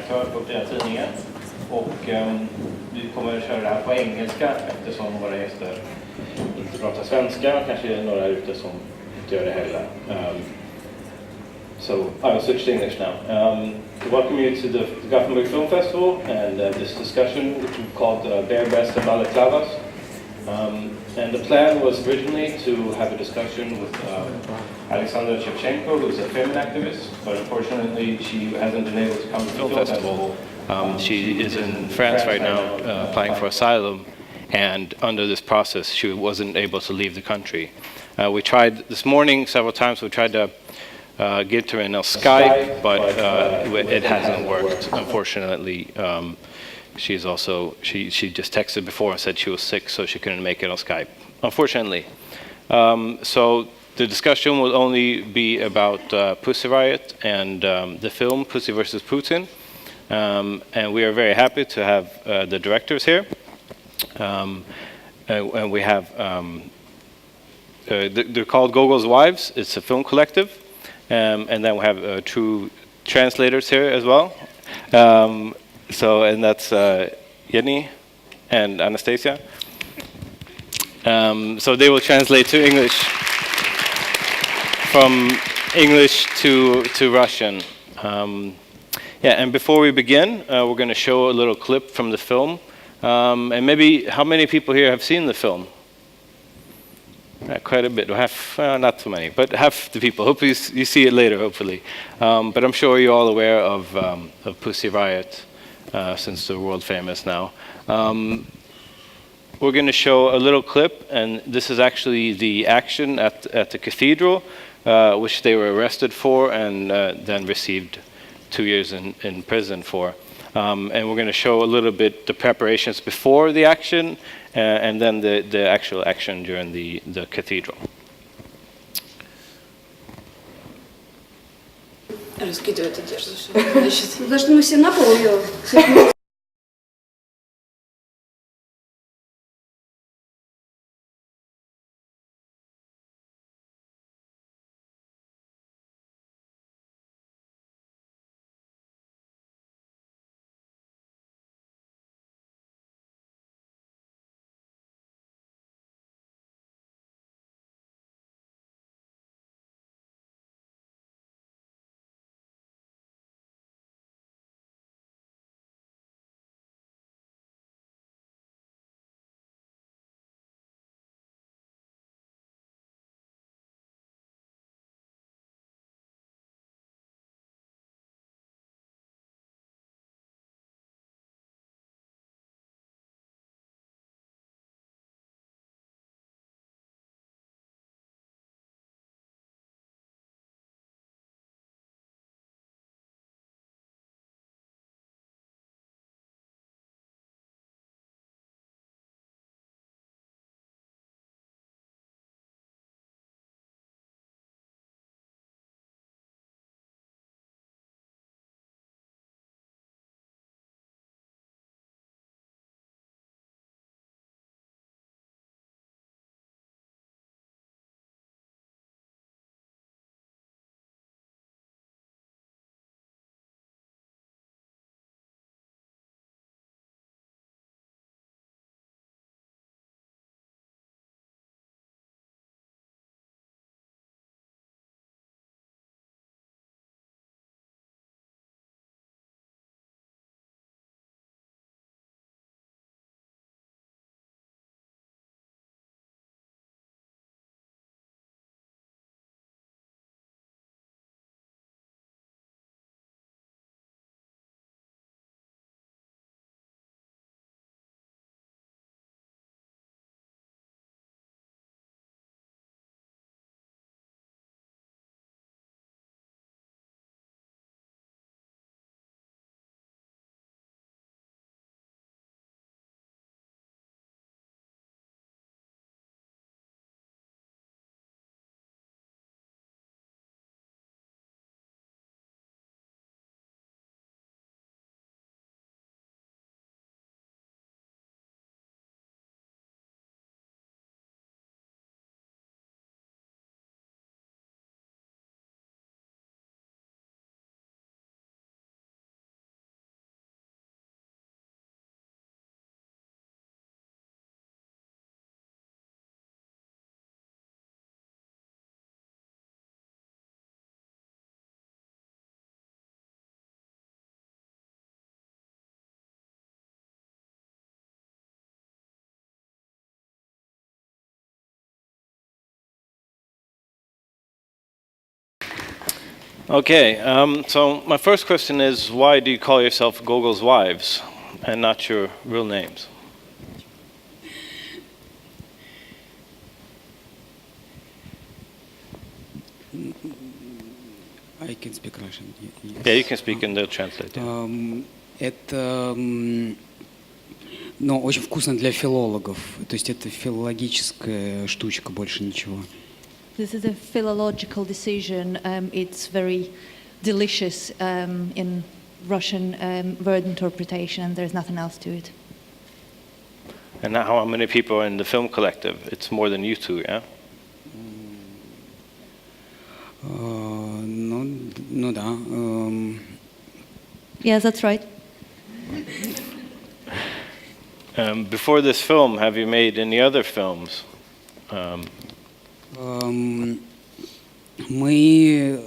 redaktör på Fria Tidningen. Och vi kommer att köra det här på engelska eftersom våra gäster inte pratar svenska. Kanske några ute som inte gör det heller. So I will switch to English now. To welcome you to the Gothenburg Film Festival and this discussion which we've called Bare Breasts and Balaclavas. And the plan was originally to have a discussion with Alexandra Shevchenko, who's a Femen-activist, but unfortunately she hasn't been able to come to the film festival. She is in France right now applying for asylum, and under this process she wasn't able to leave the country. We tried this morning several times, we tried to get her in on Skype, but it hasn't worked, unfortunately. She just texted before and said she was sick, so she couldn't make it on Skype, unfortunately. So the discussion will only be about Pussy Riot and the film Pussy versus Putin. And we are very happy to have the directors here. And we have, they're called Gogol's Wives. It's a film collective. And then we have two translators here as well. And that's Jenny and Anastasia. So they will translate to English, from English to Russian. Yeah, and before we begin, we're going to show a little clip from the film. And maybe, how many people here have seen the film? Quite a bit, half, not too many, but half the people. Hopefully you see it later, hopefully. But I'm sure you're all aware of Pussy Riot, since they're world famous now. We're going to show a little clip, and this is actually the action at the Cathedral, which they were arrested for and then received 2 years in prison for. And we're going to show a little bit the preparations before the action, and then the actual action during the Cathedral. Раскидывает одежду. Должны мы все на пол ее. Okay, so my first question is, why do you call yourself Gogol's wives and not your real names? I can speak Russian. Yes. Yeah, you can speak and they'll translate. Yeah. Это, очень вкусно для филологов. То есть это филологическая штучка, больше ничего. This is a philological decision. It's very delicious in Russian word interpretation. There's nothing else to it. And how many people are in the film collective? It's more than you two, yeah? Ну да. Yes, that's right. Before this film, have you made any other films? Мы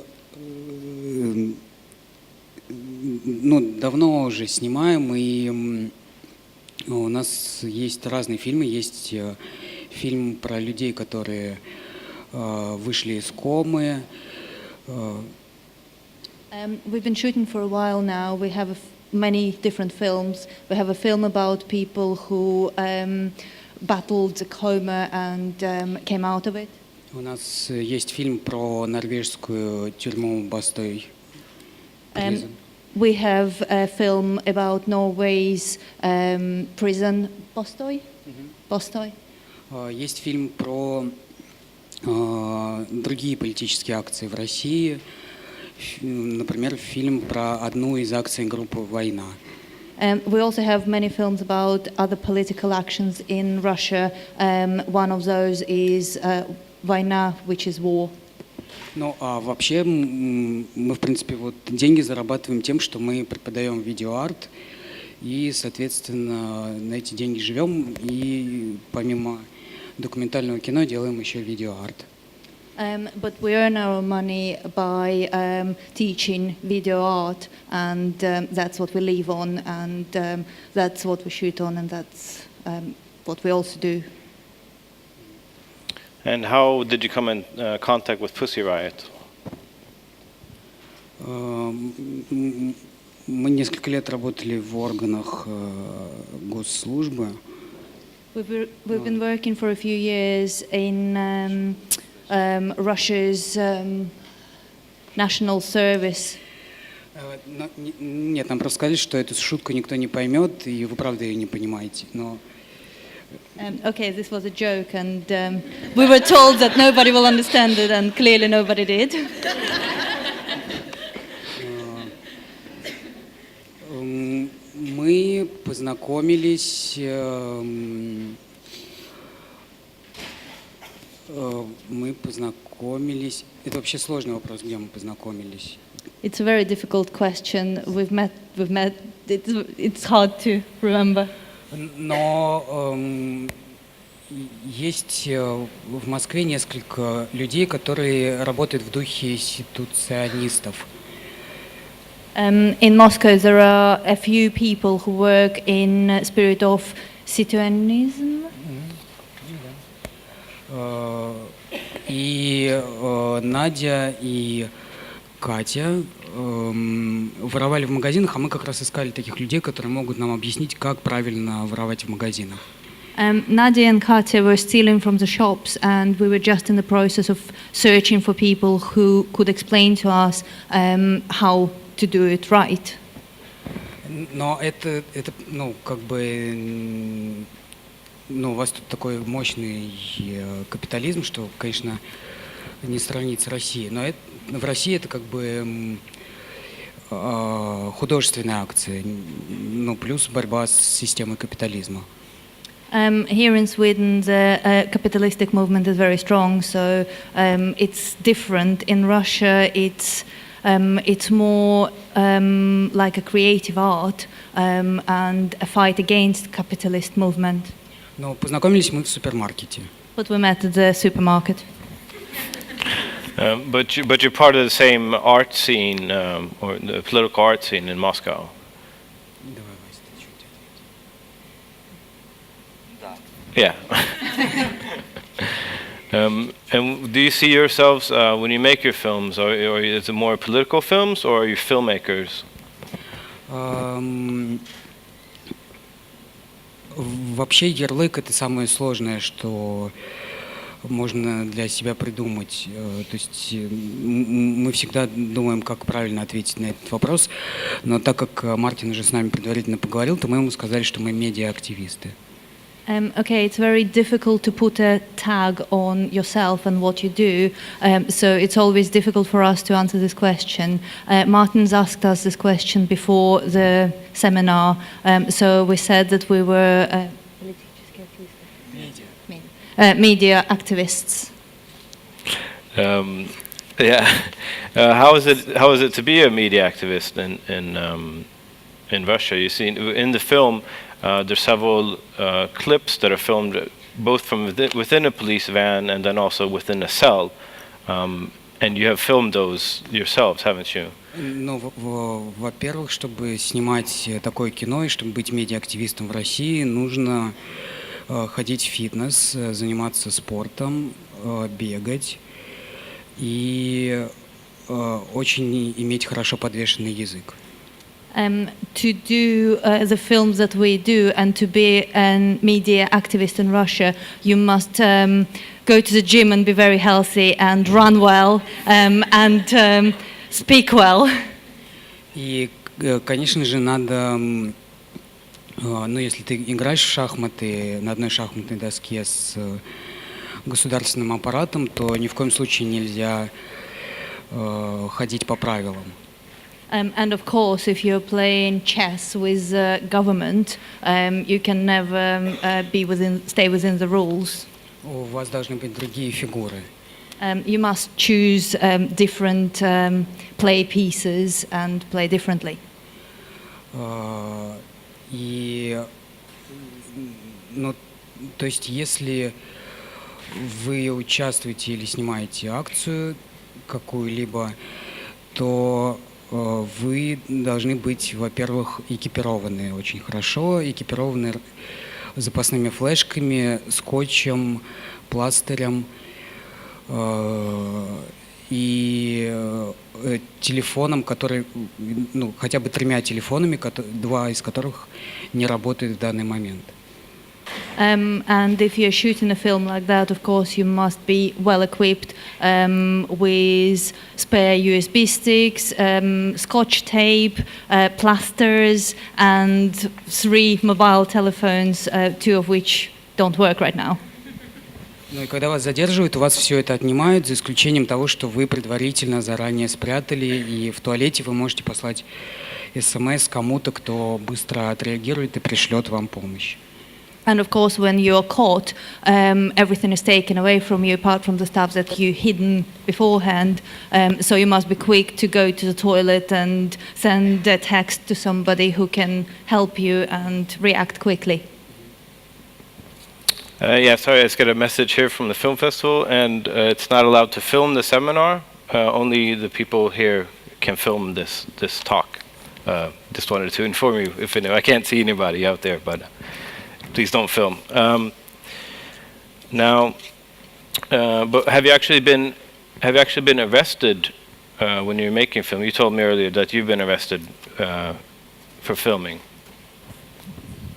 давно уже снимаем, и у нас есть разные фильмы. Есть фильм про людей, которые вышли из комы. We've been shooting for a while now. We have many different films. We have a film about people who battled the coma and came out of it. У нас есть фильм про норвежскую тюрьму Бастой. We have a film about Norway's prison Bostøy. Bostøy. Есть фильм про другие политические акции в России. Например, фильм про одну из акций группы «Война». We also have many films about other political actions in Russia. One of those is «Война», which is war. Ну, а вообще мы, в принципе, вот деньги зарабатываем тем, что мы преподаем видеоарт, и, соответственно, на эти деньги живем, и помимо документального кино делаем еще видеоарт. But we earn our money by teaching video art, and that's what we live on, and that's what we shoot on, and that's what we also do. And how did you come in contact with Pussy Riot? Мы несколько лет работали в органах госслужбы. We've been working for a few years in Russia's national service. Нет, нам просто сказали, что эту шутку никто не поймет, и вы правда ее не понимаете. Но Okay, this was a joke, and we were told that nobody will understand it, and clearly nobody did. Мы познакомились. Это вообще сложный вопрос, где мы познакомились. It's a very difficult question. We've met. It's hard to remember. Но есть в Москве несколько людей, которые работают в духе ситуационистов. In Moscow, there are a few people who work in spirit of situationism. И Надя и Катя воровали в магазинах, а мы как раз искали таких людей, которые могут нам объяснить, как правильно воровать в магазинах. Nadia and Katya were stealing from the shops, and we were just in the process of searching for people who could explain to us how to do it right. Но это как бы, у вас тут такой мощный капитализм, что, конечно, не сравнить с Россией. Но в России это как бы художественная акция, плюс борьба с системой капитализма. Here in Sweden, the capitalistic movement is very strong, so it's different. In Russia, it's more like a creative art and a fight against capitalist movement. Но познакомились мы в супермаркете. But we met at the supermarket. But you're part of the same art scene or the political art scene in Moscow. Yeah. And do you see yourselves when you make your films, or is it more political films, or are you filmmakers? Вообще ярлык — это самое сложное, что можно для себя придумать. То есть мы всегда думаем, как правильно ответить на этот вопрос, но так как Мартин уже с нами предварительно поговорил, то мы ему сказали, что мы медиа-активисты. Okay, it's very difficult to put a tag on yourself and what you do, so it's always difficult for us to answer this question. Martin's asked us this question before the seminar, so we said that we were media activists. Yeah, how is it to be a media activist in Russia? You see, in the film, there's several clips that are filmed both from within a police van and then also within a cell, and you have filmed those yourselves, haven't you? Ну, во-первых, чтобы снимать такое кино и чтобы быть медиа-активистом в России, нужно ходить в фитнес, заниматься спортом, бегать и очень иметь хорошо подвешенный язык. To do the films that we do and to be a media activist in Russia, you must go to the gym and be very healthy and run well and speak well. И, конечно же, надо, ну, если ты играешь в шахматы на одной шахматной доске с государственным аппаратом, то ни в коем случае нельзя ходить по правилам. And of course, if you're playing chess with the government, you can never stay within the rules. У вас должны быть другие фигуры. You must choose different play pieces and play differently. И, ну, то есть, если вы участвуете или снимаете акцию какую-либо, то вы должны быть, во-первых, экипированы очень хорошо, экипированы запасными флешками, скотчем, пластырем и телефоном, который, ну, хотя бы 3 телефонами, 2 из которых не работают в данный момент. And if you're shooting a film like that, of course, you must be well equipped with spare USB sticks, scotch tape, plasters, and 3 mobile telephones, 2 of which don't work right now. Ну и когда вас задерживают, у вас все это отнимают, за исключением того, что вы предварительно заранее спрятали, и в туалете вы можете послать СМС кому-то, кто быстро отреагирует и пришлет вам помощь. And of course, when you're caught, everything is taken away from you, apart from the stuff that you hidden beforehand. So you must be quick to go to the toilet and send a text to somebody who can help you and react quickly. Yeah, sorry, I just got a message here from the film festival, and it's not allowed to film the seminar. Only the people here can film this talk. Just wanted to inform you. If I can't see anybody out there, but please don't film. Now, but have you actually been arrested when you're making film? You told me earlier that you've been arrested for filming.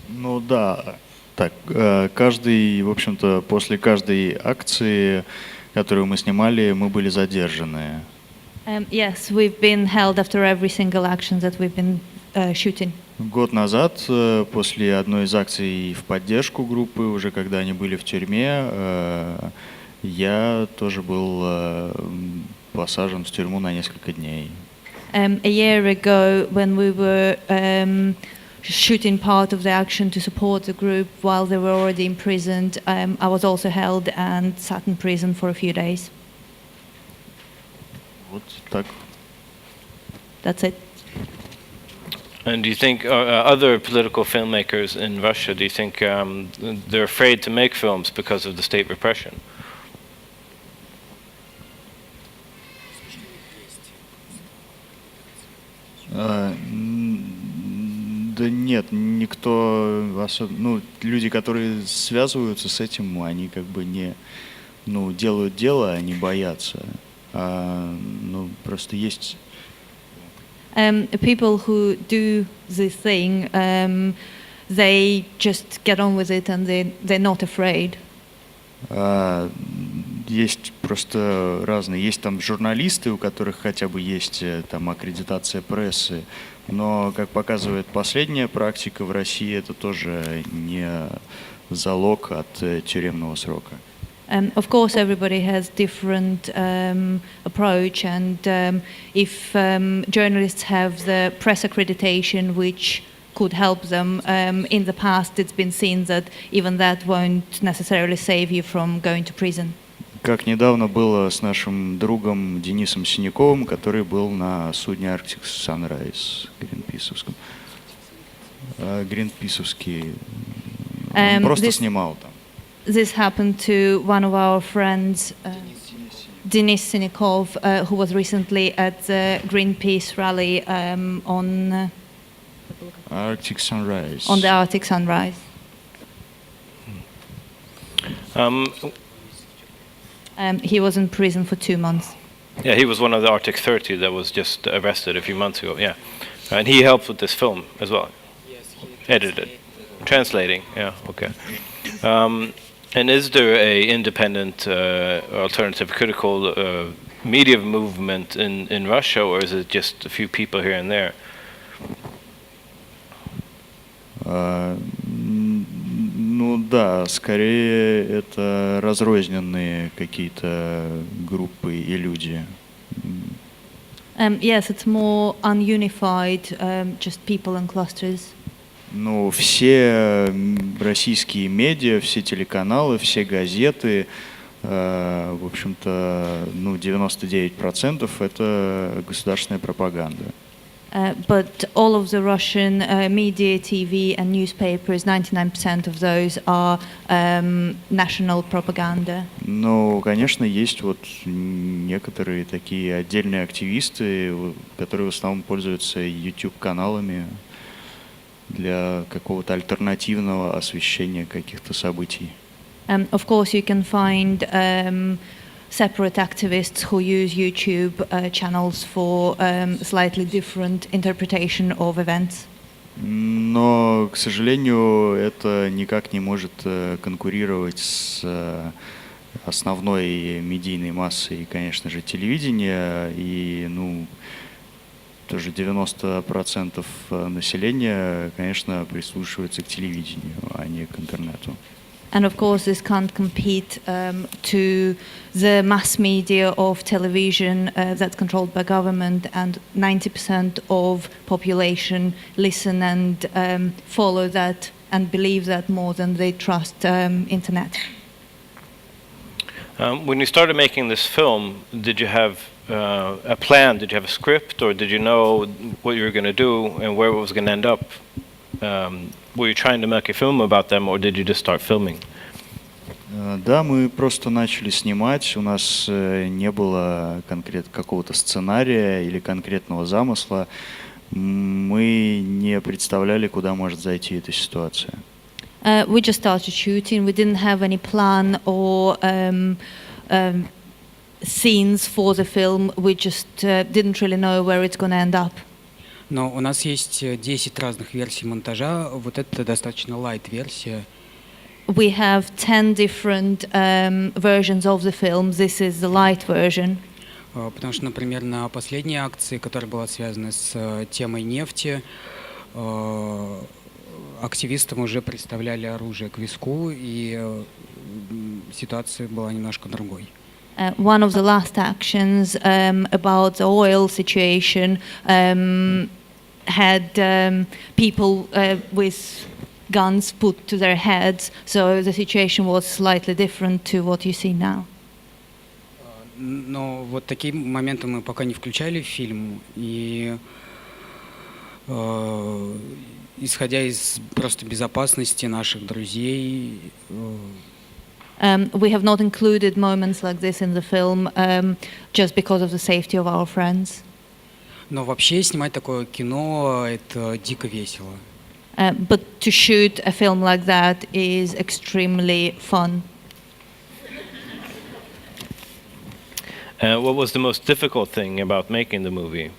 Ну да. Так, в общем-то, после каждой акции, которую мы снимали, мы были задержаны. Yes, we've been held after every single action that we've been shooting. Год назад, после одной из акций в поддержку группы, уже когда они были в тюрьме, я тоже был посажен в тюрьму на несколько дней. A year ago, when we were shooting part of the action to support the group while they were already imprisoned, I was also held and sat in prison for a few days. Вот так. That's it. And do you think other political filmmakers in Russia, do you think they're afraid to make films because of the state repression? Да нет, никто, ну, люди, которые связываются с этим, они как бы не ну, делают дело, они боятся. Ну, просто есть... People who do this thing, they just get on with it and they're not afraid. Есть просто разные. Есть там журналисты, у которых хотя бы есть там аккредитация прессы, но, как показывает последняя практика в России, это тоже не залог от тюремного срока. Of course, everybody has different approach, and if journalists have the press accreditation, which could help them, in the past it's been seen that even that won't necessarily save you from going to prison. Как недавно было с нашим другом Денисом Синяковым, который был на судне Arctic Sunrise гринписовском. Гринписовский. Он просто снимал там. This happened to one of our friends, Denis Sinikov, who was recently at the Greenpeace rally on Arctic Sunrise. On the Arctic Sunrise. He was in prison for 2 months. Yeah, he was one of the Arctic 30 that was just arrested a few months ago. Yeah, and he helped with this film as well. Yes, edited, translating. Yeah, okay. And is there a independent, alternative, critical media movement in Russia, or is it just a few people here and there? Ну да, скорее это разрозненные какие-то группы и люди. Yes, it's more ununified, just people and clusters. Ну, все российские медиа, все телеканалы, все газеты, в общем-то, ну, 99% это государственная пропаганда. But all of the Russian media, TV and newspapers, 99% of those are national propaganda. Ну, конечно, есть вот некоторые такие отдельные активисты, которые в основном пользуются YouTube-каналами для какого-то альтернативного освещения каких-то событий. Of course, you can find separate activists who use YouTube channels for slightly different interpretation of events. Но, к сожалению, это никак не может конкурировать с основной медийной массой, конечно же, телевидения. И, ну, тоже 90% населения, конечно, прислушивается к телевидению, а не к интернету. And of course, this can't compete to the mass media of television that's controlled by government, and 90% of population listen and follow that and believe that more than they trust internet. When you started making this film, did you have a plan? Did you have a script, or did you know what you were going to do and where it was going to end up? Were you trying to make a film about them, or did you just start filming? Да, мы просто начали снимать. У нас не было какого-то сценария или конкретного замысла. Мы не представляли, куда может зайти эта ситуация. We just started shooting. We didn't have any plan or scenes for the film. We just didn't really know where it's going to end up. Но у нас есть 10 разных версий монтажа. Вот это достаточно light-версия. We have 10 different versions of the film. This is the light version. Потому что, например, на последней акции, которая была связана с темой нефти, активистам уже представляли оружие к виску, и ситуация была немножко другой. One of the last actions about the oil situation had people with guns put to their heads, so the situation was slightly different to what you see now. Но вот такие моменты мы пока не включали в фильм, и исходя из просто безопасности наших друзей. We have not included moments like this in the film just because of the safety of our friends. Но вообще снимать такое кино это дико весело. But to shoot a film like that is extremely fun. What was the most difficult thing about making the movie?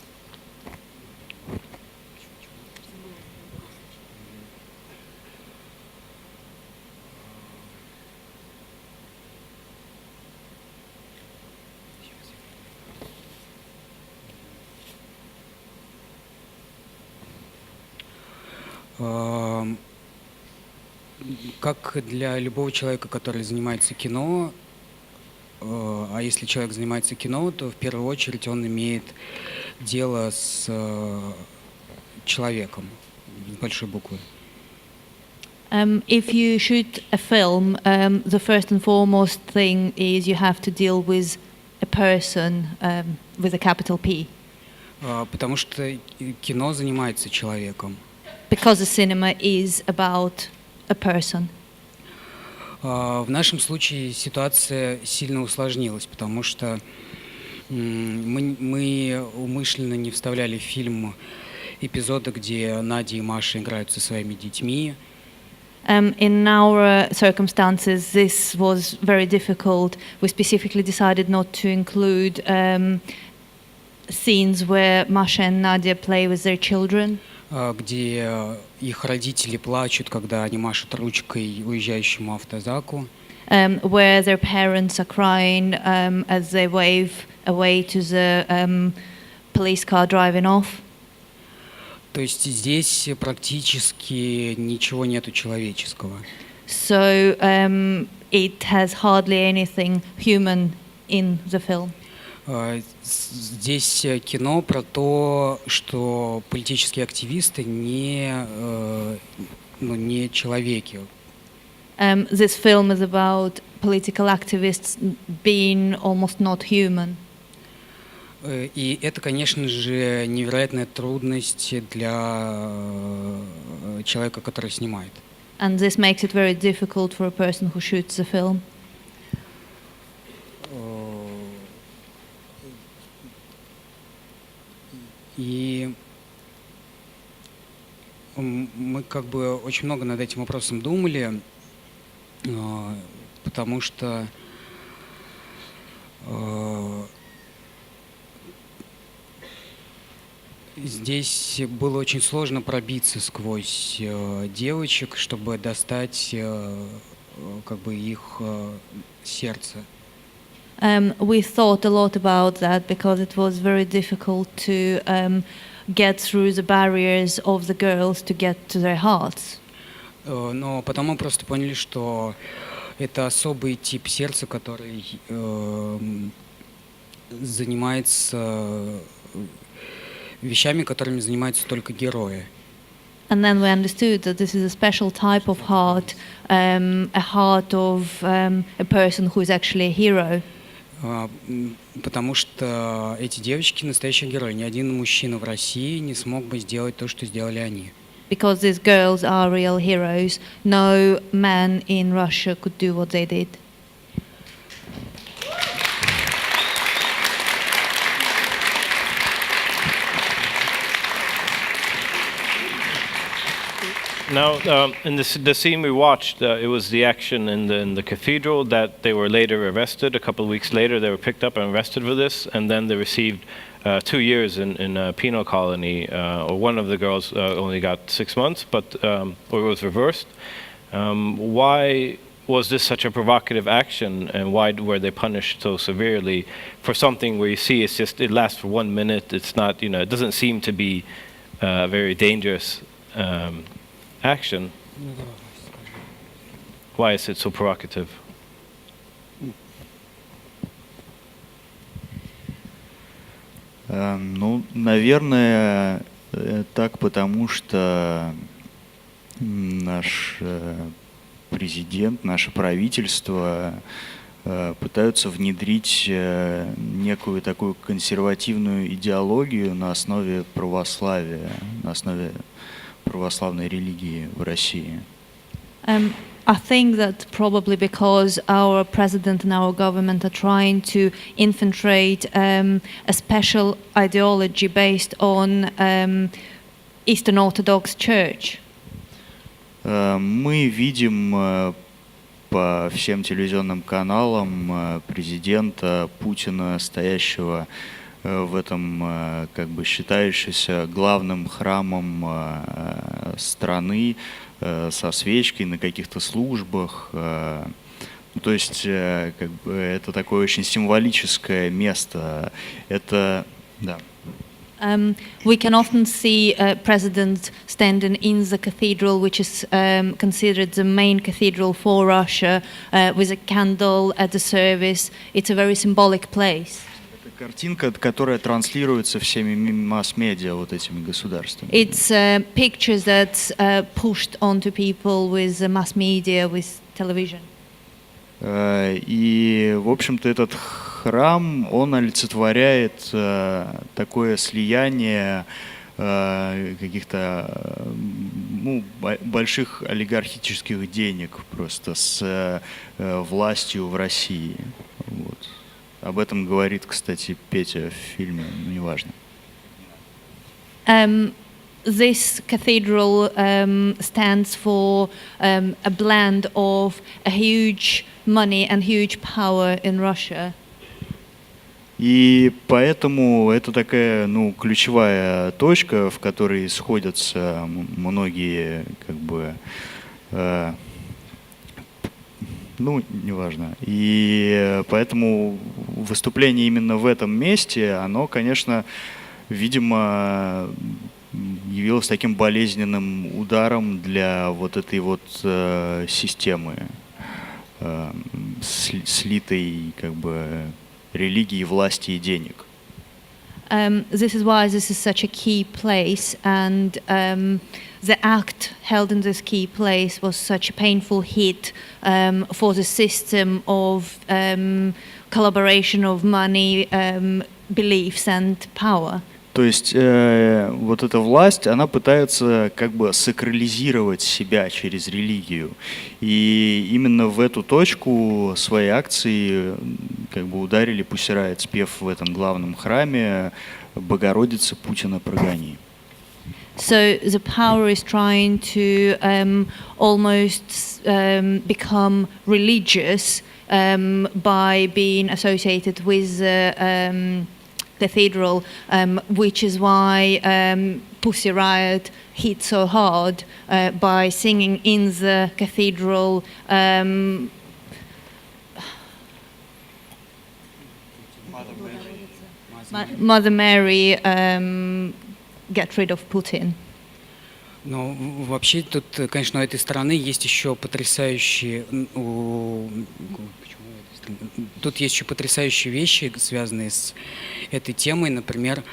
Как для любого человека, который занимается кино, а если человек занимается кино, то в первую очередь он имеет дело с человеком, с большой буквы. If you shoot a film, the first and foremost thing is you have to deal with a person with a capital P. Потому что кино занимается человеком. Because the cinema is about a person. В нашем случае ситуация сильно усложнилась, потому что мы умышленно не вставляли в фильм эпизоды, где Надя и Маша играют со своими детьми. In our circumstances, this was very difficult. We specifically decided not to include scenes where Masha and Nadia play with their children. Где их родители плачут, когда они машут ручкой уезжающему автозаку. Where their parents are crying as they wave away to the police car driving off. То есть здесь практически ничего нету человеческого. So it has hardly anything human in the film. Здесь кино про то, что политические активисты не человеки. This film is about political activists being almost not human. И это, конечно же, невероятная трудность для человека, который снимает. And this makes it very difficult for a person who shoots the film. И мы как бы очень много над этим вопросом думали, потому что здесь было очень сложно пробиться сквозь девочек, чтобы достать как бы их сердце. We thought a lot about that because it was very difficult to get through the barriers of the girls to get to their hearts. Но потом мы просто поняли, что это особый тип сердца, который занимается вещами, которыми занимаются только герои. And then we understood that this is a special type of heart, a heart of a person who is actually a hero. Потому что эти девочки настоящие герои. Ни один мужчина в России не смог бы сделать то, что сделали они. Because these girls are real heroes, no man in Russia could do what they did. Now, in the scene we watched, it was the action in the cathedral that they were later arrested. A couple of weeks later, they were picked up and arrested for this, and then they received 2 years in a penal colony. Or one of the girls only got 6 months, but or it was reversed. Why was this such a provocative action, and why were they punished so severely for something where you see it lasts for 1 minute? It's not, it doesn't seem to be very dangerous. Action. Why is it so provocative? Ну, наверное, так, потому что наш президент, наше правительство пытаются внедрить некую такую консервативную идеологию на основе православия, на основе православной религии в России. I think that probably because our president and our government are trying to infiltrate a special ideology based on Eastern Orthodox Church. Мы видим по всем телевизионным каналам президента Путина, стоящего в этом как бы считающийся главным храмом страны, со свечкой на каких-то службах. То есть как бы это такое очень символическое место. Это, да. We can often see a president standing in the cathedral, which is considered the main cathedral for Russia, with a candle at the service. It's a very symbolic place. Это картинка, которая транслируется всеми масс-медиа вот этими государствами. It's pictures that's pushed onto people with the mass media, with television. И, в общем-то, этот храм, он олицетворяет такое слияние каких-то больших олигархических денег просто с властью в России. Вот. Об этом говорит, кстати, Петя в фильме, ну, неважно. This cathedral stands for a blend of a huge money and huge power in Russia. И поэтому это такая, ну, ключевая точка, в которой сходятся многие, как бы, ну, неважно. И поэтому выступление именно в этом месте, оно, конечно, видимо, явилось таким болезненным ударом для вот этой вот системы, слитой, как бы, религии, власти и денег. This is why this is such a key place, and the act held in this key place was such a painful hit for the system of collaboration of money, beliefs and power. То есть вот эта власть, она пытается как бы сакрализировать себя через религию. И именно в эту точку своей акции как бы ударили Pussy Riot, спев в этом главном храме «Богородица, Путина прогони». So the power is trying to almost become religious by being associated with the cathedral, which is why Pussy Riot hit so hard by singing in the cathedral. Mother Mary, get rid of Putin. Ну, вообще тут, конечно, у этой страны есть еще потрясающие, тут есть еще потрясающие вещи, связанные с этой темой. Например,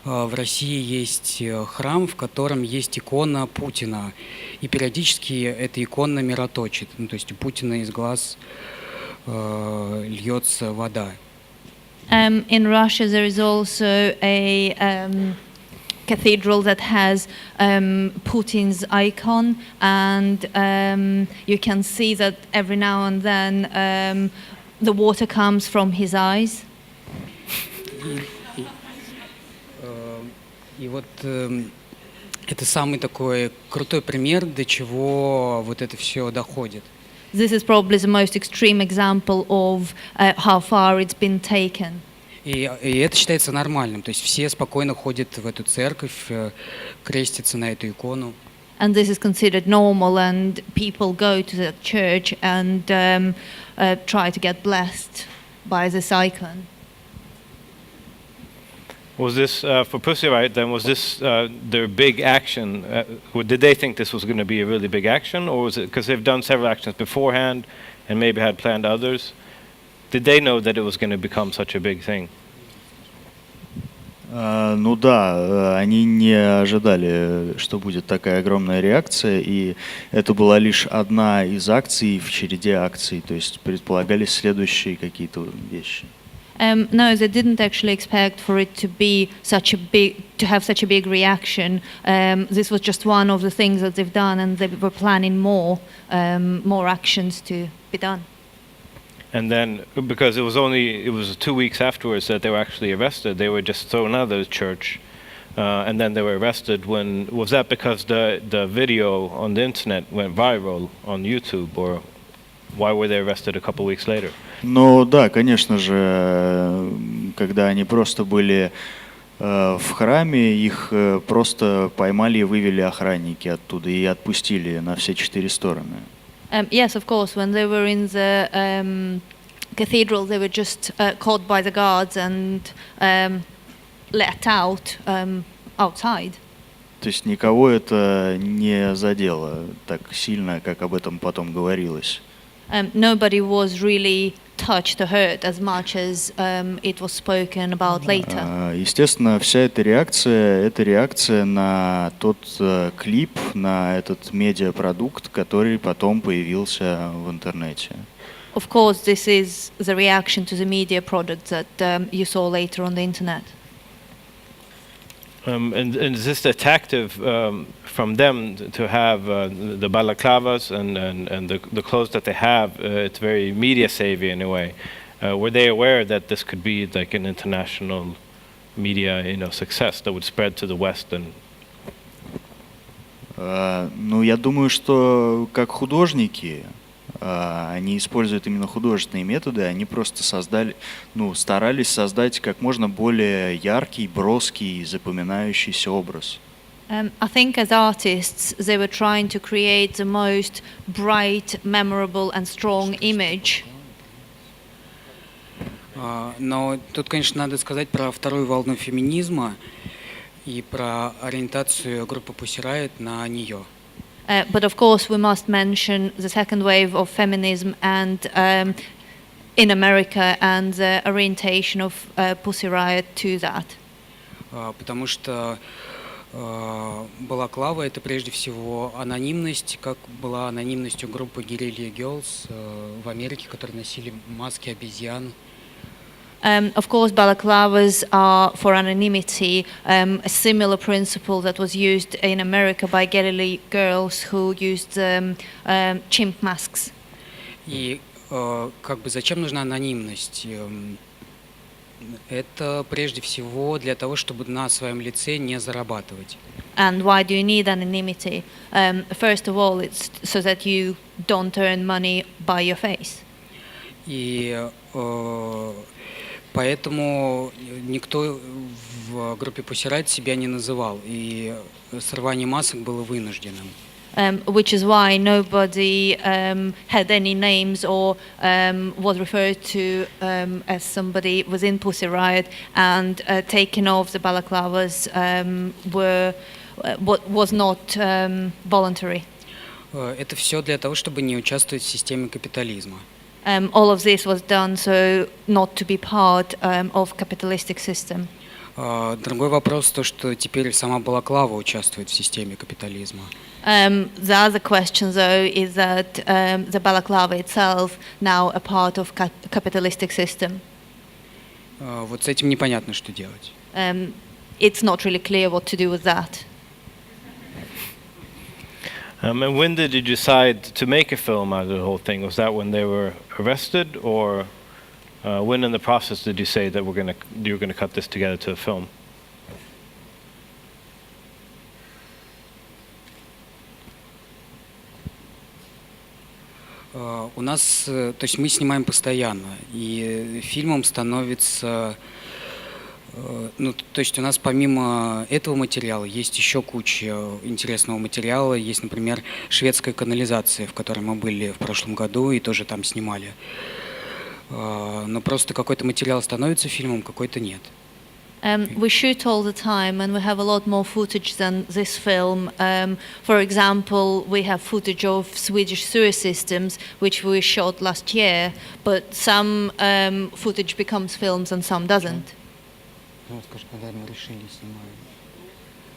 в России есть храм, в котором есть икона Путина, и периодически эта икона мироточит. Ну, то есть у Путина из глаз льется вода. In Russia, there is also a cathedral that has Putin's icon, and you can see that every now and then the water comes from his eyes. И вот это самый такой крутой пример, до чего вот это все доходит. This is probably the most extreme example of how far it's been taken. И это считается нормальным, то есть все спокойно ходят в эту церковь, крестятся на эту икону. And this is considered normal, and people go to the church and try to get blessed by this icon. Was this, for Pussy Riot then, was this their big action? Did they think this was going to be a really big action, or was it, because they've done several actions beforehand and maybe had planned others, did they know that it was going to become such a big thing? Ну да, они не ожидали, что будет такая огромная реакция, и это была лишь одна из акций в череде акций, то есть предполагались следующие какие-то вещи. No, they didn't actually expect for it to be such a big, to have such a big reaction. This was just one of the things that they've done, and they were planning more actions to be done. And then, because it was 2 weeks afterwards that they were actually arrested, they were just thrown out of the church, and then they were arrested. Was that because the video on the internet went viral on YouTube, or? why were they arrested a couple weeks later? Ну да, конечно же, когда они просто были в храме, их просто поймали и вывели охранники оттуда и отпустили на все 4 стороны. Yes, of course. When they were in the cathedral, they were just caught by the guards and let out outside. То есть никого это не задело так сильно, как об этом потом говорилось. Nobody was really touched or hurt as much as it was spoken about later. Естественно, вся эта реакция на тот клип, на этот медиапродукт, который потом появился в интернете. Of course, this is the reaction to the media product that you saw later on the internet. And is this a tactic from them to have the balaclavas and the clothes that they have? It's very media savvy in a way. Were they aware that this could be like an international media, success that would spread to the West? And ну, я думаю, что как художники, они используют именно художественные методы, они просто старались создать как можно более яркий, броский, запоминающийся образ. I think as artists, they were trying to create the most bright, memorable and strong image. Но тут, конечно, надо сказать про вторую волну феминизма и про ориентацию группы Pussy Riot на нее. But of course, we must mention the second wave of feminism and in America and the orientation of Pussy Riot to that. Потому что балаклава — это прежде всего анонимность, как была анонимностью группы Guerrilla Girls в Америке, которые носили маски обезьян. Of course, balaclavas are for anonymity, a similar principle that was used in America by guerrilla girls who used chimp masks. И как бы зачем нужна анонимность? Это прежде всего для того, чтобы на своем лице не зарабатывать. And why do you need anonymity? First of all, it's so that you don't earn money by your face. И поэтому никто в группе Pussy Riot себя не называл, и срывание масок было вынужденным. Which is why nobody had any names or was referred to as somebody within Pussy Riot, and taking off the balaclavas was not voluntary. Это все для того, чтобы не участвовать в системе капитализма. All of this was done so not to be part of capitalistic system. Другой вопрос то, что теперь сама балаклава участвует в системе капитализма. The other question, though, is that the balaclava itself now a part of capitalistic system. Вот с этим непонятно, что делать. It's not really clear what to do with that. And when did you decide to make a film out of the whole thing? Was that when they were arrested, or when in the process did you say that you're gonna cut this together to a film? У нас, то есть мы снимаем постоянно, и фильмом становится, ну, то есть у нас помимо этого материала есть еще куча интересного материала. Есть, например, шведская канализация, в которой мы были в прошлом году и тоже там снимали. Но просто какой-то материал становится фильмом, какой-то нет. We shoot all the time, and we have a lot more footage than this film. For example, we have footage of Swedish sewer systems, which we shot last year, but some footage becomes films and some doesn't. Скажи, когда мы решили снимать?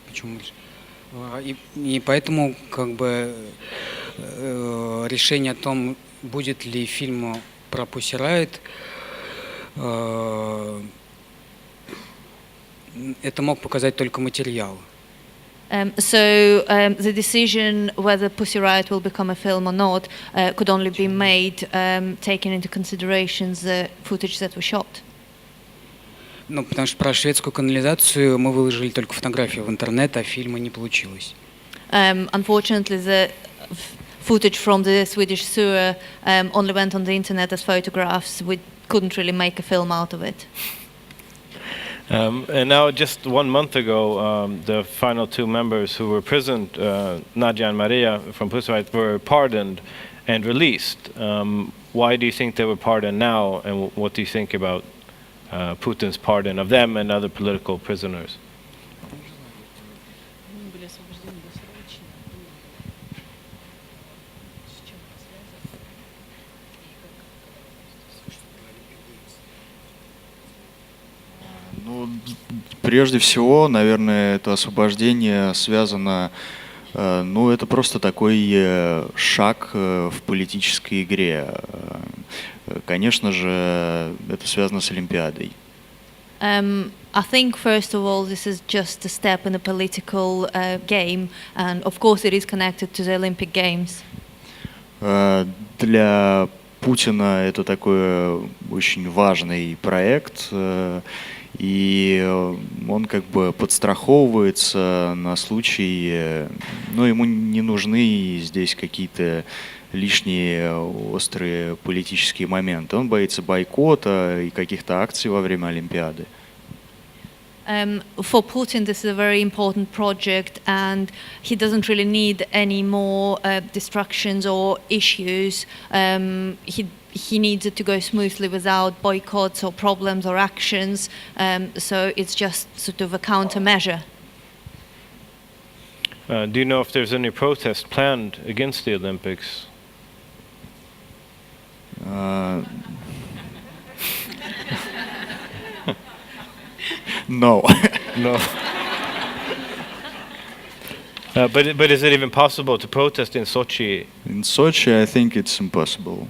Почему мы решили? И поэтому как бы решение о том, будет ли фильм про Pussy Riot, это мог показать только материал. So the decision whether Pussy Riot will become a film or not could only be made taking into consideration the footage that we shot. Ну, потому что про шведскую канализацию мы выложили только фотографию в интернет, а фильма не получилось. Unfortunately, the footage from the Swedish sewer only went on the internet as photographs. We couldn't really make a film out of it. And now, just 1 month ago, the final 2 members who were imprisoned, Nadia and Maria from Pussy Riot, were pardoned and released. Why do you think they were pardoned now, and what do you think about Putin's pardon of them and other political prisoners? Ну, прежде всего, наверное, это освобождение связано, ну, это просто такой шаг в политической игре. Конечно же, это связано с Олимпиадой. I think, first of all, this is just a step in the political game, and of course it is connected to the Olympic Games. Для Путина это такой очень важный проект, и он как бы подстраховывается на случай, ну, ему не нужны здесь какие-то лишние острые политические моменты. Он боится бойкота и каких-то акций во время Олимпиады. For Putin, this is a very important project, and he doesn't really need any more distractions or issues. He needs it to go smoothly without boycotts or problems or actions. So it's just sort of a countermeasure. Do you know if there's any protest planned against the Olympics? No. No. But is it even possible to protest in Sochi? In Sochi, I think it's impossible.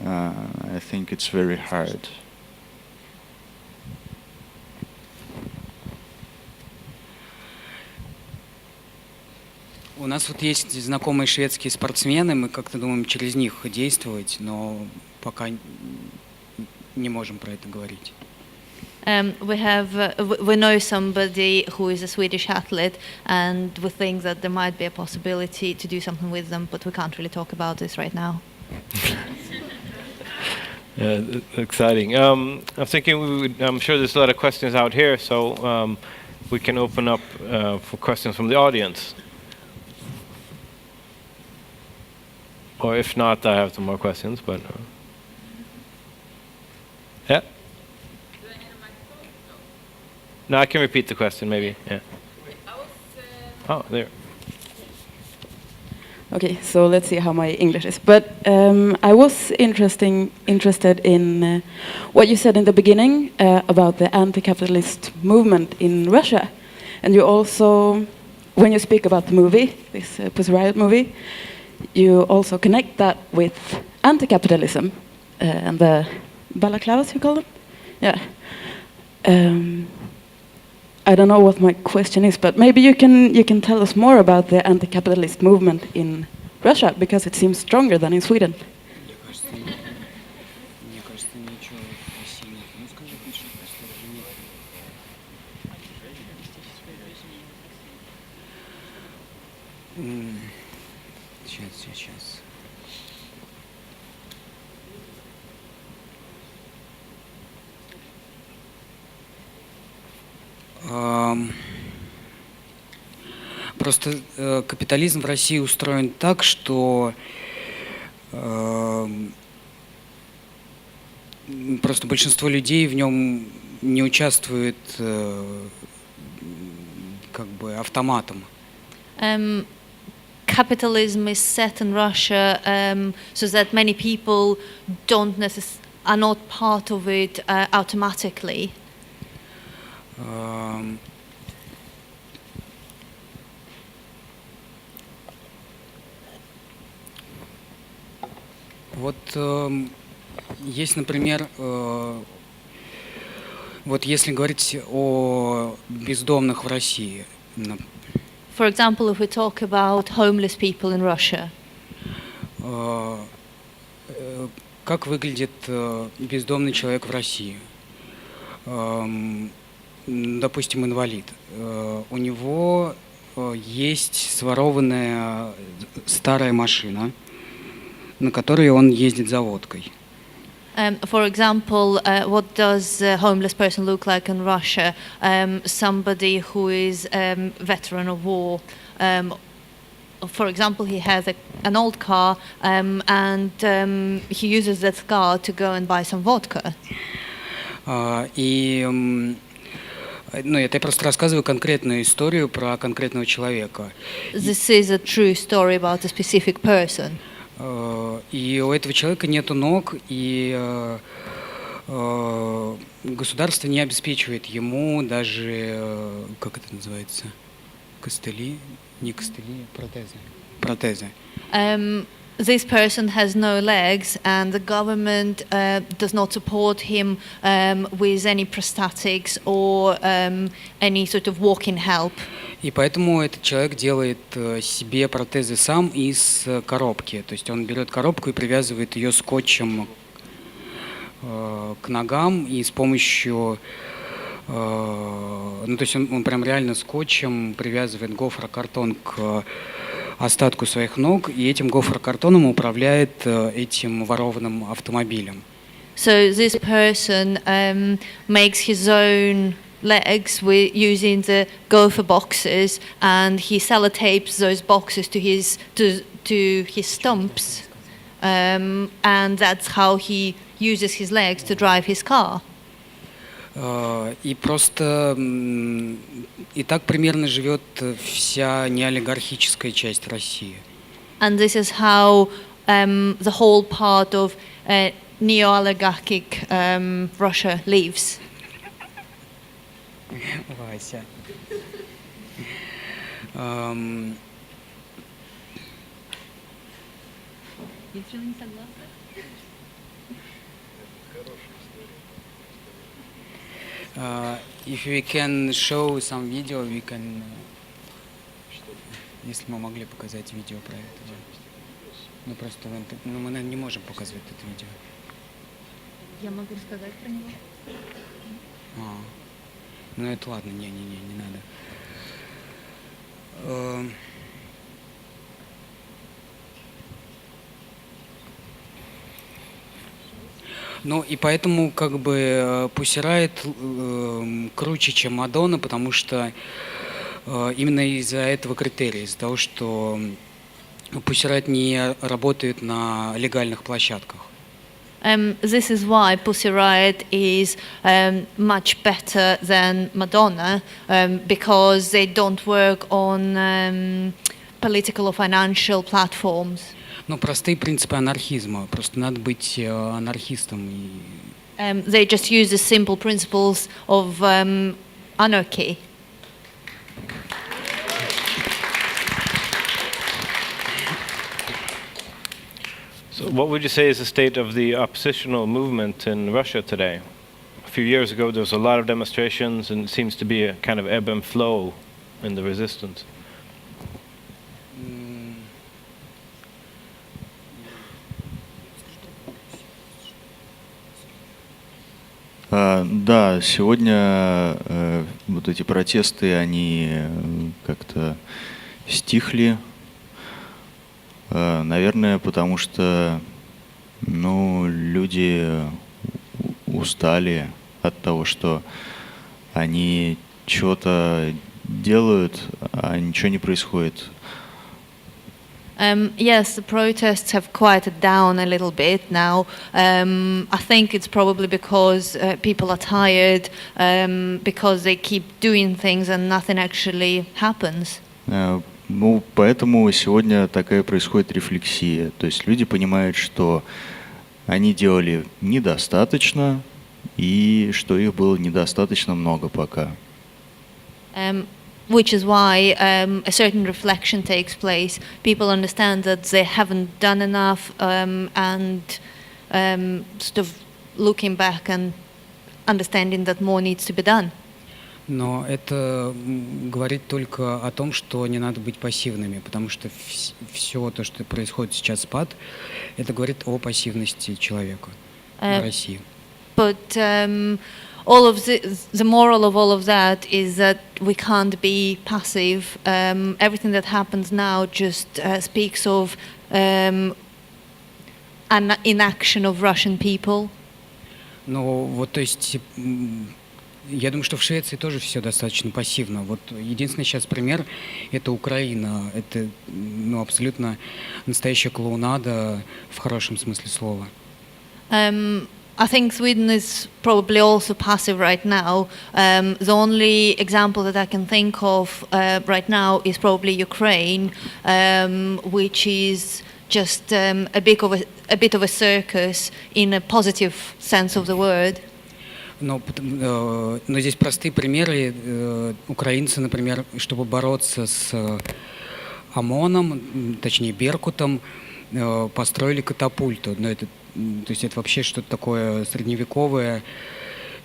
I think it's very hard. У нас вот есть знакомые шведские спортсмены, мы как-то думаем через них действовать, но пока не можем про это говорить. We know somebody who is a Swedish athlete, and we think that there might be a possibility to do something with them, but we can't really talk about this right now. Exciting. I'm thinking I'm sure there's a lot of questions out here, so we can open up for questions from the audience. Or if not, I have some more questions, but yeah. No, I can repeat the question, maybe. Yeah. Oh, there. Okay, so let's see how my English is. But I was interested in what you said in the beginning about the anti-capitalist movement in Russia. And you also, when you speak about the movie, this Pussy Riot movie, you also connect that with anti-capitalism and the balaclavas, you call them? Yeah. I don't know what my question is, but maybe you can tell us more about the anti-capitalist movement in Russia, because it seems stronger than in Sweden. Сейчас. Просто капитализм в России устроен так, что просто большинство людей в нем не участвует как бы автоматом. Capitalism is set in Russia so that many people are not part of it automatically. Вот есть, например, вот если говорить о бездомных в России. For example, if we talk about homeless people in Russia. Как выглядит бездомный человек в России? Допустим, инвалид. У него есть сворованная старая машина, на которой он ездит за водкой. For example, what does a homeless person look like in Russia? Somebody who is veteran of war. For example, he has an old car and he uses that car to go and buy some vodka. Это я просто рассказываю конкретную историю про конкретного человека. This is a true story about a specific person. И у этого человека нету ног, и государство не обеспечивает ему даже, как это называется, костыли, не костыли, протезы. This person has no legs, and the government does not support him with any prosthetics or any sort of walking help. И поэтому этот человек делает себе протезы сам из коробки. То есть он берет коробку и привязывает ее скотчем к ногам, и с помощью... то есть он прям реально скотчем привязывает гофрокартон к остатку своих ног, и этим гофрокартоном управляет этим ворованным автомобилем. So this person makes his own legs using the gopher boxes, and he sellotapes those boxes to his stumps, and that's how he uses his legs to drive his car. И просто и так примерно живет вся неолигархическая часть России. And this is how the whole part of neo-oligarchic Russia lives. Вася. If we can show some video, we can. Если мы могли показать видео про это, да. Просто мы не можем показывать это видео. Я могу рассказать про него. Это ладно, не надо. И поэтому как бы Pussy Riot круче, чем Мадонна, потому что именно из-за этого критерия, из-за того, что Pussy Riot не работает на легальных площадках. This is why Pussy Riot is much better than Madonna, because they don't work on political or financial platforms. Простые принципы анархизма. Просто надо быть анархистом. They just use the simple principles of anarchy. So what would you say is the state of the oppositional movement in Russia today? A few years ago there was a lot of demonstrations, and it seems to be a kind of ebb and flow in the resistance. Да, сегодня вот эти протесты, они как-то стихли, наверное, потому что, люди устали от того, что они что-то делают, а ничего не происходит. Yes, the protests have quieted down a little bit now. I think it's probably because people are tired, because they keep doing things and nothing actually happens. Поэтому сегодня такая происходит рефлексия. То есть люди понимают, что они делали недостаточно и что их было недостаточно много пока. Which is why a certain reflection takes place. People understand that they haven't done enough, and sort of looking back and understanding that more needs to be done. Но это говорит только о том, что не надо быть пассивными, потому что все то, что происходит сейчас, спад, это говорит о пассивности человека в России. But all of the moral of all of that is that we can't be passive. Everything that happens now just speaks of an inaction of Russian people. Ну, вот, то есть, я думаю, что в Швеции тоже все достаточно пассивно. Вот единственный сейчас пример – это Украина. Это, ну, абсолютно настоящая клоунада в хорошем смысле слова. I think Sweden is probably also passive right now. The only example that I can think of right now is probably Ukraine, which is just a bit of a circus in a positive sense of the word. Но здесь простые примеры. Украинцы, например, чтобы бороться с ОМОНом, точнее Беркутом, построили катапульту. Но это, то есть это вообще что-то такое средневековое,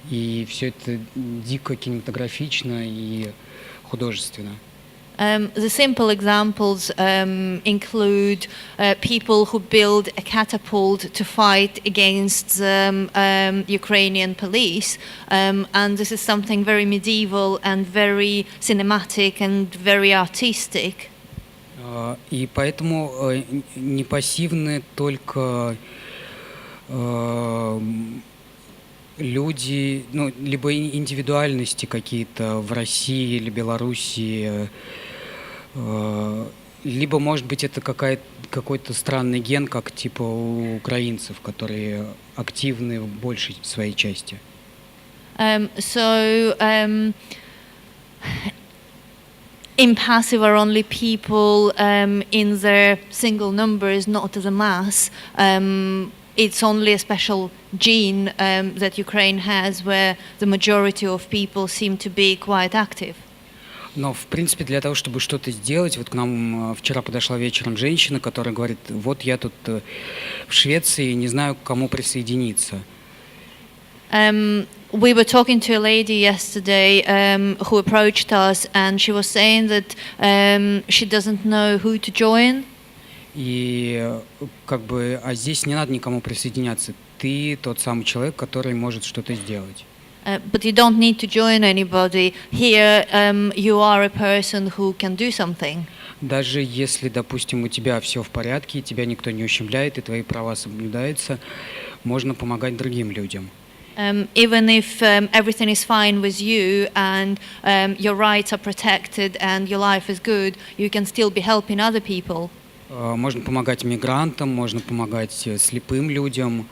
и все это дико кинематографично и художественно. The simple examples include people who build a catapult to fight against the Ukrainian police, and this is something very medieval and very cinematic and very artistic. И поэтому не пассивны только люди, ну, либо индивидуальности какие-то в России или Белоруссии, либо, может быть, это какой-то странный ген, как типа у украинцев, которые активны в большей своей части. Impassive are only people in their single numbers, not as a mass. It's only a special gene that Ukraine has, where the majority of people seem to be quite active. Но, в принципе, для того, чтобы что-то сделать, вот к нам вчера подошла вечером женщина, которая говорит, вот я тут в Швеции, не знаю, к кому присоединиться. We were talking to a lady yesterday who approached us, and she was saying that she doesn't know who to join. И как бы, а здесь не надо никому присоединяться. Ты тот самый человек, который может что-то сделать. But you don't need to join anybody. Here you are a person who can do something. Даже если, допустим, у тебя все в порядке, и тебя никто не ущемляет, и твои права соблюдаются, можно помогать другим людям. Even if everything is fine with you and your rights are protected and your life is good, you can still be helping other people. Можно помогать мигрантам, можно помогать слепым людям.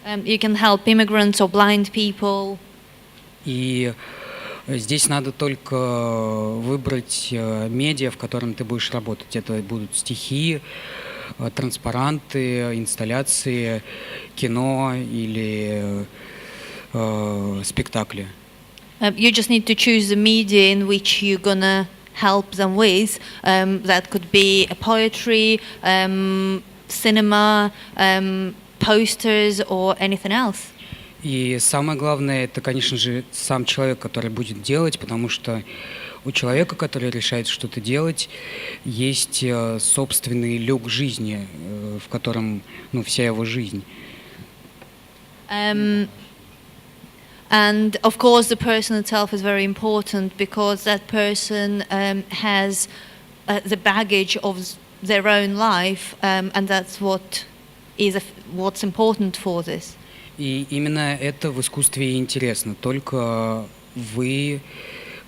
You can help immigrants or blind people. И здесь надо только выбрать медиа, в котором ты будешь работать. Это будут стихи, транспаранты, инсталляции, кино или спектакли. You just need to choose the media in which you're gonna help them with. That could be a poetry, cinema, posters or anything else. И самое главное, это, конечно же, сам человек, который будет делать, потому что у человека, который решает что-то делать, есть собственный люк жизни, в котором, ну, вся его жизнь. And of course, the person itself is very important because that person has the baggage of their own life, and that's what's important for this. И именно это в искусстве и интересно. Только вы,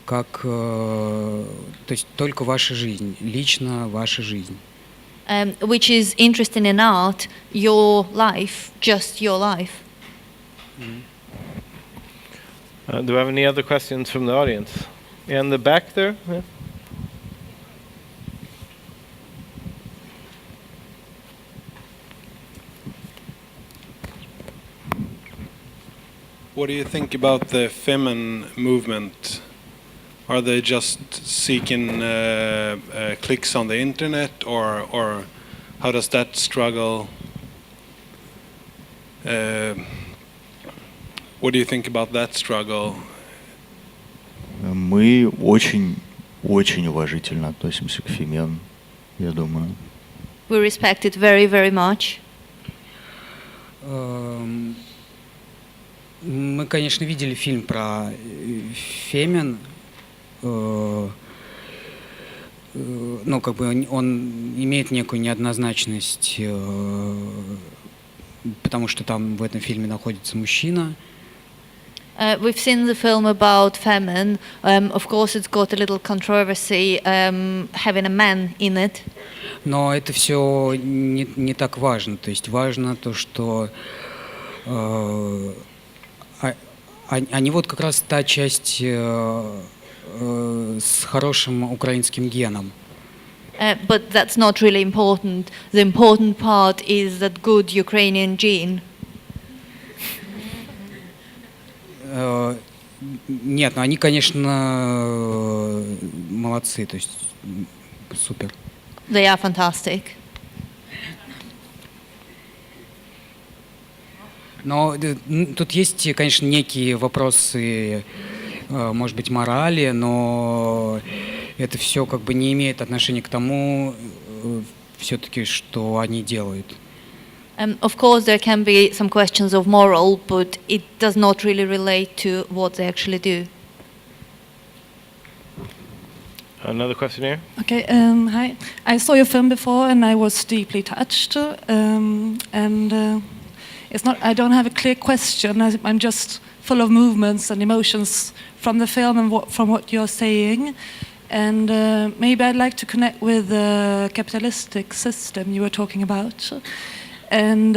как, то есть только ваша жизнь, лично ваша жизнь. Which is interesting in art, your life, just your life. Do we have any other questions from the audience? In the back there? Yeah. What do you think about the Femen movement? Are they just seeking clicks on the internet, or how does that struggle? What do you think about that struggle? Мы очень уважительно относимся к Фемен, я думаю. We respect it very, very much. Мы, конечно, видели фильм про Фемен, но как бы он имеет некую неоднозначность, потому что там в этом фильме находится мужчина. We've seen the film about Femen. Of course, it's got a little controversy having a man in it. Но это все не так важно. То есть важно то, что они вот как раз та часть с хорошим украинским геном. But that's not really important. The important part is that good Ukrainian gene. Нет, ну они, конечно, молодцы, то есть супер. They are fantastic. Но тут есть, конечно, некие вопросы, может быть, морали, но это все как бы не имеет отношения к тому, все-таки, что они делают. Of course, there can be some questions of moral, but it does not really relate to what they actually do. Another question here. Okay, hi. I saw your film before and I was deeply touched. It's not. I don't have a clear question. I'm just full of movements and emotions from the film and from what you're saying. And maybe I'd like to connect with the capitalistic system you were talking about. And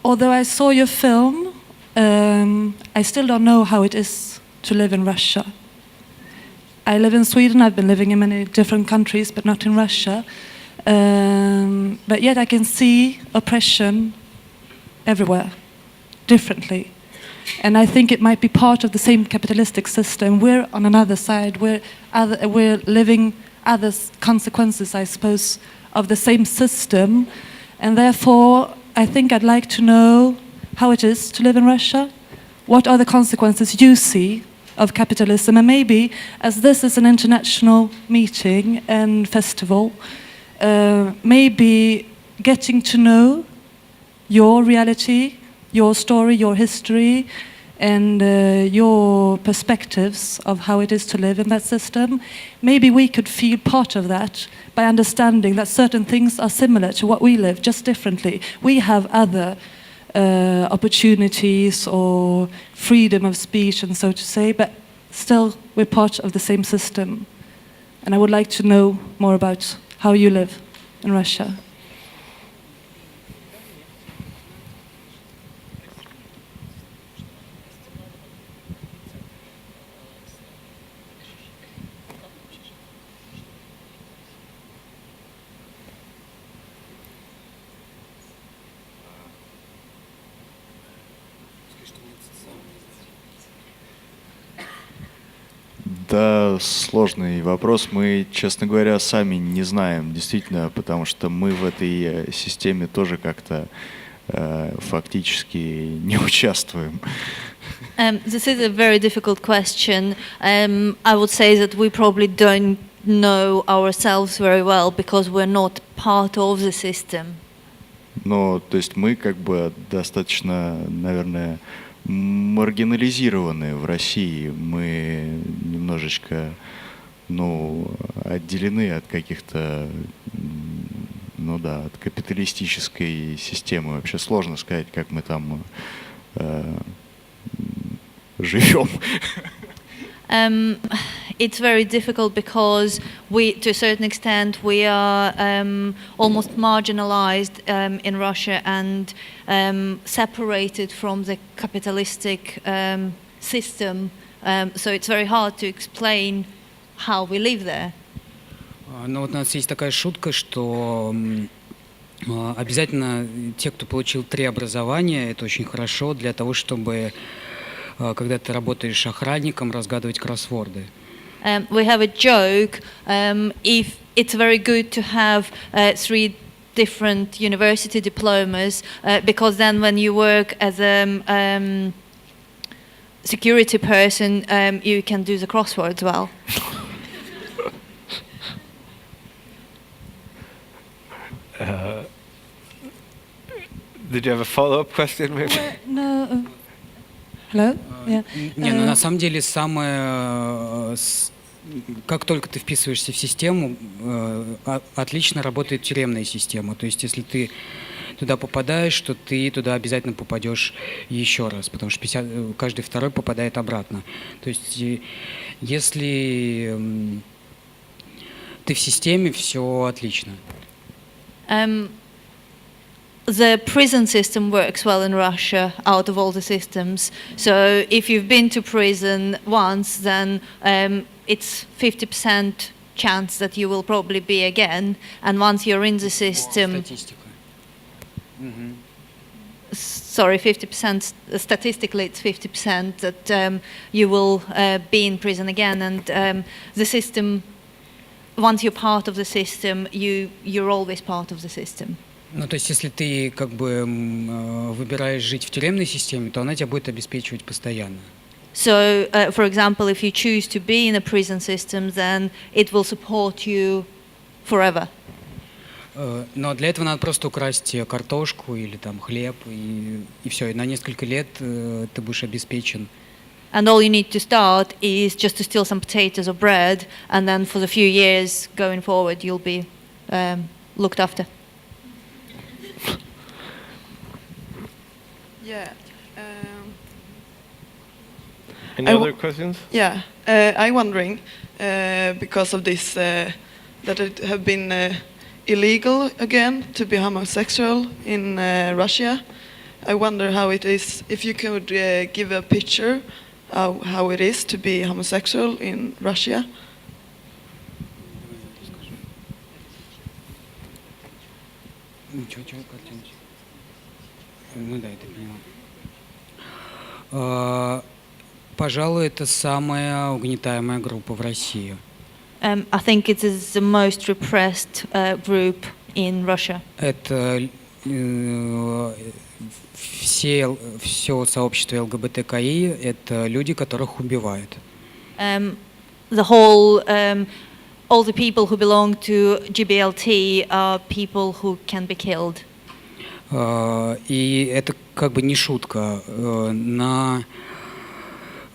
although I saw your film, I still don't know how it is to live in Russia. I live in Sweden. I've been living in many different countries, but not in Russia. But yet I can see oppression everywhere, differently. And I think it might be part of the same capitalistic system. We're on another side. We're living other consequences, I suppose, of the same system. And therefore, I think I'd like to know how it is to live in Russia. What are the consequences you see of capitalism? And maybe, as this is an international meeting and festival, maybe getting to know your reality, your story, your history, and your perspectives of how it is to live in that system. Maybe we could feel part of that by understanding that certain things are similar to what we live, just differently. We have other opportunities or freedom of speech, and so to say, but still we're part of the same system. And I would like to know more about how you live in Russia. Да, сложный вопрос. Мы, честно говоря, сами не знаем, действительно, потому что мы в этой системе тоже как-то фактически не участвуем. This is a very difficult question. I would say that we probably don't know ourselves very well because we're not part of the system. Но, то есть мы как бы достаточно, наверное, маргинализированы в России. Мы немножечко, отделены от каких-то, от капиталистической системы. Вообще сложно сказать, как мы там живем. It's very difficult because we, to a certain extent, we are almost marginalized in Russia and separated from the capitalistic system. So it's very hard to explain how we live there. Ну вот у нас есть такая шутка, что обязательно те, кто получил 3 образования, это очень хорошо для того, чтобы, когда ты работаешь охранником, разгадывать кроссворды. We have a joke, if it's very good to have 3 different university diplomas, because then when you work as a security person, you can do the crosswords well. Did you have a follow-up question, maybe? No, Hello? Yeah. Не, ну на самом деле как только ты вписываешься в систему, отлично работает тюремная система. То есть если ты туда попадаешь, то ты туда обязательно попадешь еще раз, потому что каждый второй попадает обратно. То есть если ты в системе, все отлично. The prison system works well in Russia out of all the systems. So if you've been to prison once, then it's 50% chance that you will probably be again. And once you're in the system... Sorry, 50%, statistically it's 50% that you will be in prison again. And the system, once you're part of the system, you're always part of the system. Ну, то есть, если ты как бы выбираешь жить в тюремной системе, то она тебя будет обеспечивать постоянно. So, for example, if you choose to be in a prison system, then it will support you forever. Но для этого надо просто украсть картошку или там хлеб, и все, и на несколько лет ты будешь обеспечен. And all you need to start is just to steal some potatoes or bread, and then for the few years going forward, you'll be looked after. Yeah. Any other questions? Yeah, I'm wondering, because of this, that it have been illegal again to be homosexual in Russia. I wonder how it is, if you could give a picture of how it is to be homosexual in Russia. Ну да, это поняла. Пожалуй, это самая угнетаемая группа в России. I think it is the most repressed group in Russia. Это все сообщество ЛГБТКИ, это люди, которых убивают. The whole, all the people who belong to GBLT are people who can be killed. И это как бы не шутка.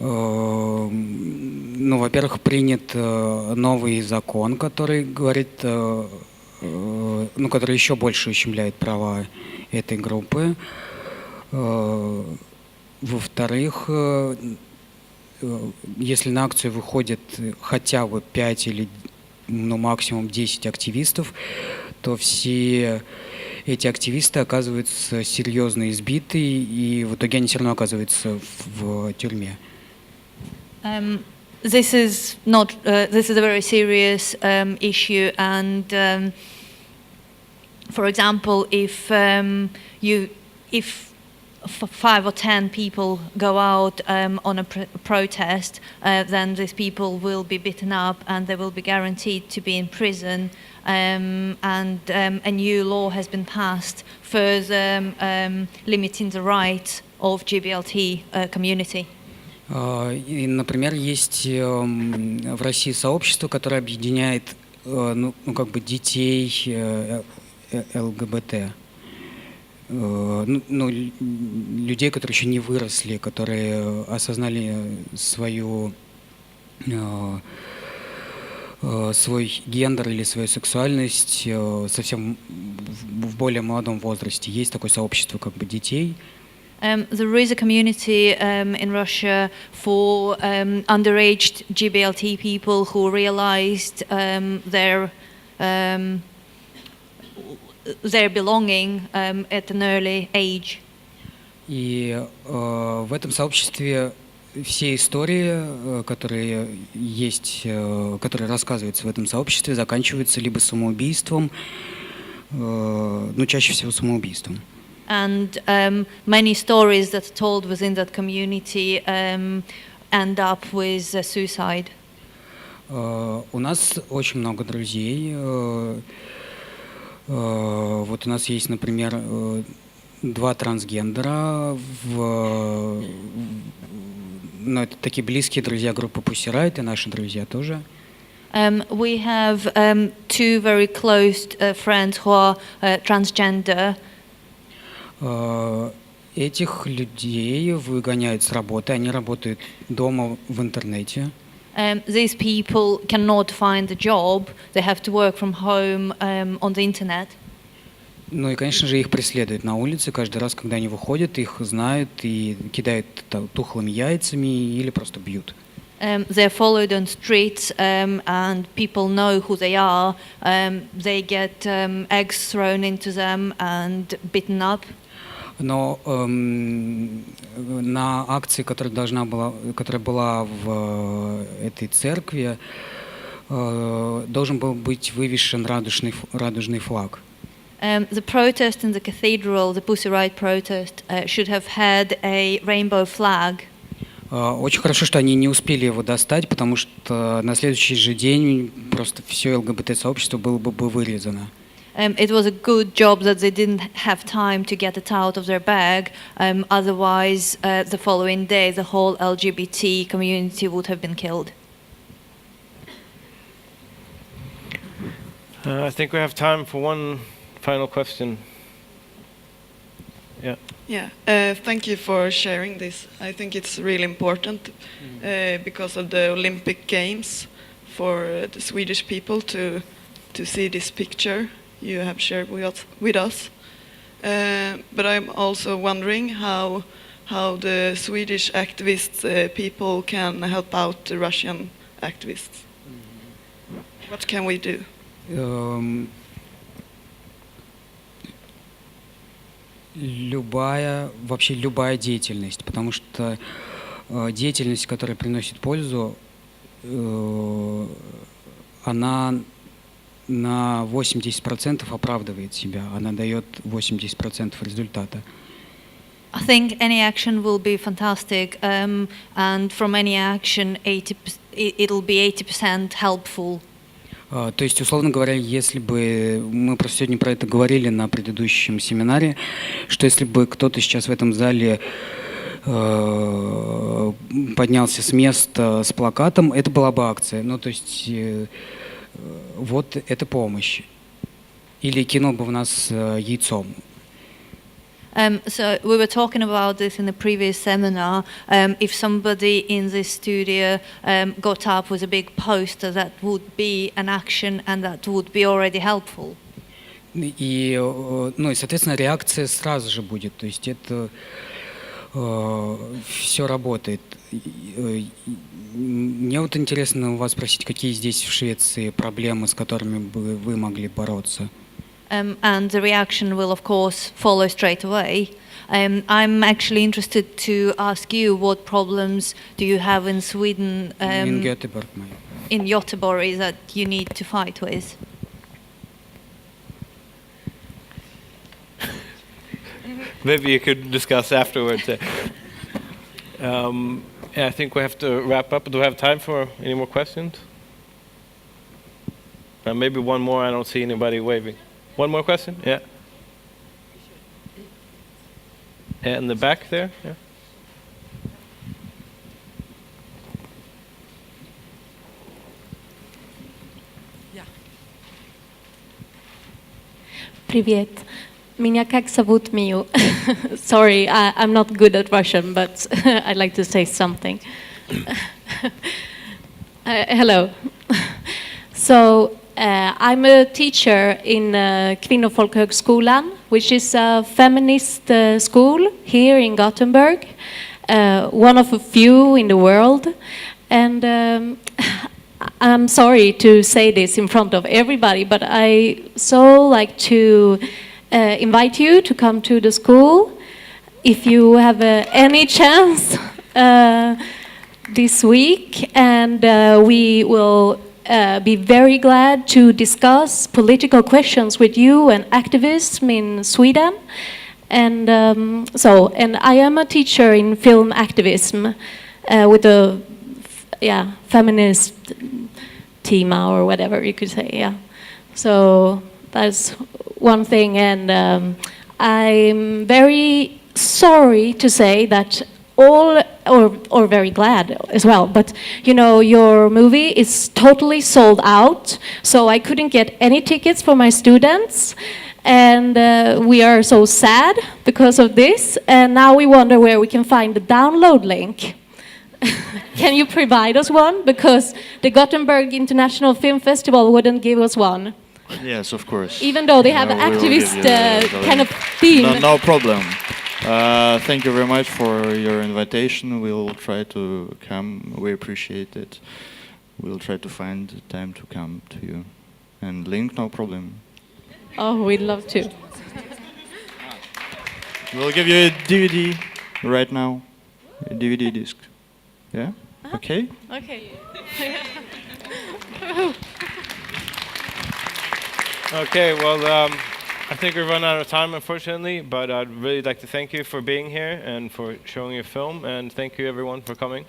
Ну, во-первых, принят новый закон, который говорит, ну, который еще больше ущемляет права этой группы. Во-вторых, если на акцию выходит хотя бы 5 или ну, максимум 10 активистов, то все эти активисты оказываются серьезно избиты, и в итоге они все равно оказываются в тюрьме. This is not. This is a very serious issue, and for example, if 5 or 10 people go out on a protest, then these people will be beaten up, and they will be guaranteed to be in prison. And a new law has been passed further limiting the rights of GBLT community. И, например, есть в России сообщество, которое объединяет ну, как бы детей ЛГБТ, ну, людей, которые еще не выросли, которые осознали свой гендер или свою сексуальность совсем в более молодом возрасте. Есть такое сообщество как бы детей. There is a community in Russia for underage GBLT people who realized their belonging at an early age. И в этом сообществе все истории, которые есть, которые рассказываются в этом сообществе, заканчиваются либо самоубийством, ну чаще всего самоубийством. And many stories that are told within that community end up with suicide. У нас очень много друзей. Вот у нас есть, например, 2 трансгендера. Ну, это такие близкие друзья группы Pussy Riot, и наши друзья тоже. We have 2 very close friends who are transgender. Этих людей выгоняют с работы, они работают дома в интернете. These people cannot find a job, they have to work from home on the internet. Ну и, конечно же, их преследуют на улице. Каждый раз, когда они выходят, их знают и кидают тухлыми яйцами или просто бьют. They're followed on streets and people know who they are. They get eggs thrown into them and beaten up. Но на акции, которая была в этой церкви, должен был быть вывешен радужный флаг. The protest in the cathedral, the Pussy Riot protest, should have had a rainbow flag. Очень хорошо, что они не успели его достать, потому что на следующий же день просто все ЛГБТ-сообщество было бы вырезано. It was a good job that they didn't have time to get it out of their bag. Otherwise, the following day, the whole LGBT community would have been killed. I think we have time for one final question. Yeah. Yeah, thank you for sharing this. I think it's really important because of the Olympic Games for the Swedish people to see this picture you have shared with us. But I'm also wondering how the Swedish activists people can help out the Russian activists. What can we do? Вообще любая деятельность, потому что деятельность, которая приносит пользу, она на 80% оправдывает себя, она дает 80% результата. I think any action will be fantastic, and from any action, it'll be 80% helpful. То есть, условно говоря, если бы мы просто сегодня про это говорили на предыдущем семинаре, что если бы кто-то сейчас в этом зале поднялся с места с плакатом, это была бы акция. Ну, то есть, вот это помощь. Или кинул бы в нас яйцом. So we were talking about this in the previous seminar. If somebody in this studio got up with a big poster, that would be an action and that would be already helpful. И, соответственно, реакция сразу же будет. То есть это все работает. Мне вот интересно у вас спросить, какие здесь в Швеции проблемы, с которыми бы вы могли бороться? And the reaction will, of course, follow straight away. I'm actually interested to ask you what problems do you have in Sweden, in Göteborg, in Göteborg, that you need to fight with? Maybe you could discuss afterwards. I think we have to wrap up. Do we have time for any more questions? Maybe one more. I don't see anybody waving. One more question? Yeah. In the back there? Yeah. Привет. Меня как зовут Мию? Sorry, I'm not good at Russian, but I'd like to say something. Hello. So, I'm a teacher in Kvinnofolkhögskolan, which is a feminist school here in Gothenburg, one of a few in the world. And I'm sorry to say this in front of everybody, but I so like to invite you to come to the school if you have any chance this week, and we will be very glad to discuss political questions with you and activism in Sweden. And and I am a teacher in film activism with a feminist team or whatever you could say. Yeah, so that's one thing, and I'm very sorry to say that or very glad as well, but you know, your movie is totally sold out, so I couldn't get any tickets for my students, And we are so sad because of this, and now we wonder where we can find the download link. Can you provide us one? Because the Gothenburg International Film Festival wouldn't give us one. Yes, of course. Even though they have an activist kind of theme. No problem. Thank you very much for your invitation. We'll try to come. We appreciate it. We'll try to find time to come to you. And link, no problem. Oh, we'd love to. We'll give you a DVD right now. A DVD disc. Yeah? Okay? Okay. Okay, well, I think we've run out of time, unfortunately, but I'd really like to thank you for being here and for showing your film, and thank you, everyone, for coming.